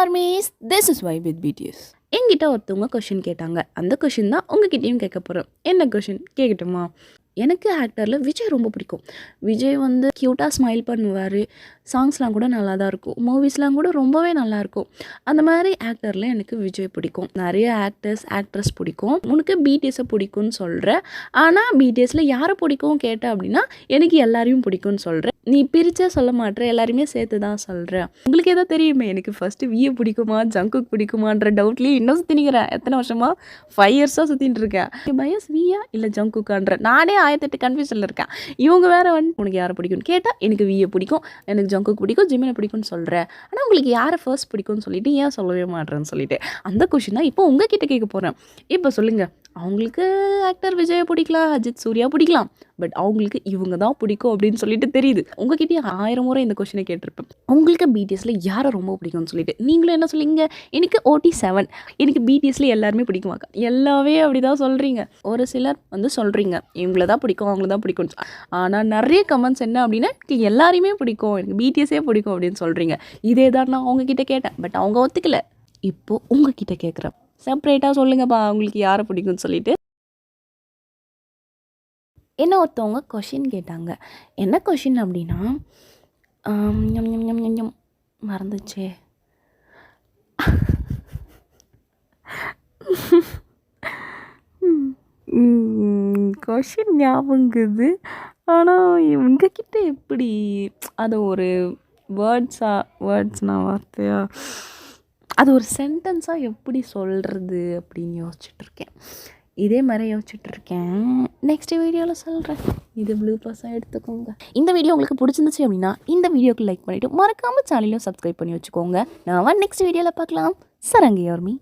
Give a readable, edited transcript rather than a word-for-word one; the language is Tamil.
Armies, this is why with BTS. என்கிட்ட ஒருத்தவங்க கொஷின் கேட்டாங்க. அந்த கொஷின் தான் உங்ககிட்டயும் கேட்க போகிறேன். என்ன கொஷின் கேட்கட்டுமா? எனக்கு ஆக்டரில் விஜய் ரொம்ப பிடிக்கும். விஜய் வந்து க்யூட்டாக ஸ்மைல் பண்ணுவார். சாங்ஸ்லாம் கூட நல்லா தான் இருக்கும். மூவிஸ்லாம் கூட ரொம்பவே நல்லாயிருக்கும். அந்த மாதிரி ஆக்டரில் எனக்கு விஜய் பிடிக்கும். நிறைய ஆக்ட்ரஸ் பிடிக்கும். உனக்கு பிடிஎஸை பிடிக்கும்னு சொல்கிறேன். ஆனால் பிடிஎஸில் யாரை பிடிக்கும் கேட்டேன் அப்படின்னா எனக்கு எல்லாரையும் பிடிக்கும்னு சொல்கிறேன். நீ பிரித்தே சொல்ல மாட்டேற, எல்லாருமே சேர்த்து தான் சொல்கிறேன். உங்களுக்கு ஏதோ தெரியுமே, எனக்கு ஃபஸ்ட்டு வியை பிடிக்குமா ஜங்குக் பிடிக்குமான்ற டவுட்லேயே இன்னும் சுற்றினுக்கிறேன். எத்தனை வருஷமாக 5 இயர்ஸாக சுற்றின்னு இருக்கேன். பயஸ் வியா இல்லை ஜங்குக்கான்ற நானே 1008 கன்ஃபியூஷனில் இருக்கேன். இவங்க வேறு வந்து உனக்கு யாரை பிடிக்கும்னு கேட்டால் எனக்கு வியை பிடிக்கும், எனக்கு ஜங்குக் பிடிக்கும், ஜிமினை பிடிக்கும்னு சொல்கிறேன். ஆனால் உங்களுக்கு யாரை ஃபர்ஸ்ட் பிடிக்கும்னு சொல்லிட்டு ஏன் சொல்லவே மாட்டேறேன்னு சொல்லிட்டு அந்த கொஷின் தான் இப்போ உங்ககிட்ட கேட்க போகிறேன். இப்போ சொல்லுங்கள், அவங்களுக்கு ஆக்டர் விஜயை பிடிக்கலாம், அஜித் சூர்யா பிடிக்கலாம், பட் அவங்களுக்கு இவங்க தான் பிடிக்கும் அப்படின்னு சொல்லிட்டு தெரியுது. உங்ககிட்டயே 1000 முறை இந்த கொஷினை கேட்டிருப்பேன். உங்களுக்கு பிடிஎஸில் யாரை ரொம்ப பிடிக்கும்னு சொல்லிட்டு நீங்களும் என்ன சொல்லிங்க, எனக்கு OT7, எனக்கு பிடிஎஸில் எல்லாருமே பிடிக்குமாக்கா. எல்லாமே அப்படி தான் சொல்கிறீங்க. ஒரு சிலர் வந்து சொல்கிறீங்க இவங்கள தான் பிடிக்கும், அவங்கள தான் பிடிக்கும். ஆனால் நிறைய கமெண்ட்ஸ் என்ன அப்படின்னா எனக்கு எல்லாரையுமே பிடிக்கும், எனக்கு பிடிஎஸே பிடிக்கும் அப்படின்னு சொல்கிறீங்க. இதே தான் நான் அவங்கக்கிட்ட கேட்டேன், பட் அவங்க ஒத்துக்கல. இப்போது உங்ககிட்ட கேட்குறேன், செப்பரேட்டாக சொல்லுங்கப்பா உங்களுக்கு யாரை பிடிக்கும்னு சொல்லிட்டு. என்ன ஒருத்தவங்க கொஷின் கேட்டாங்க. என்ன கொஷின் அப்படின்னா மறந்துச்சே. கொஷின் ஞாபகங்குது, ஆனால் உங்ககிட்ட எப்படி அதை ஒரு வார்த்தையா அது ஒரு சென்டென்ஸாக எப்படி சொல்கிறது அப்படின்னு யோசிச்சுட்ருக்கேன். இதே மாதிரி யோசிச்சுட்ருக்கேன். நெக்ஸ்ட் வீடியோவில் சொல்கிறேன். இது ப்ளூ பாஸாக எடுத்துக்கோங்க. இந்த வீடியோ உங்களுக்கு பிடிச்சிருந்துச்சு அப்படின்னா இந்த வீடியோக்கு லைக் பண்ணிவிட்டு மறக்காமல் சேனலையும் சப்ஸ்கிரைப் பண்ணி வச்சுக்கோங்க. நான் நெக்ஸ்ட் வீடியோவில் பார்க்கலாம். சரங்கி ஆர்மி.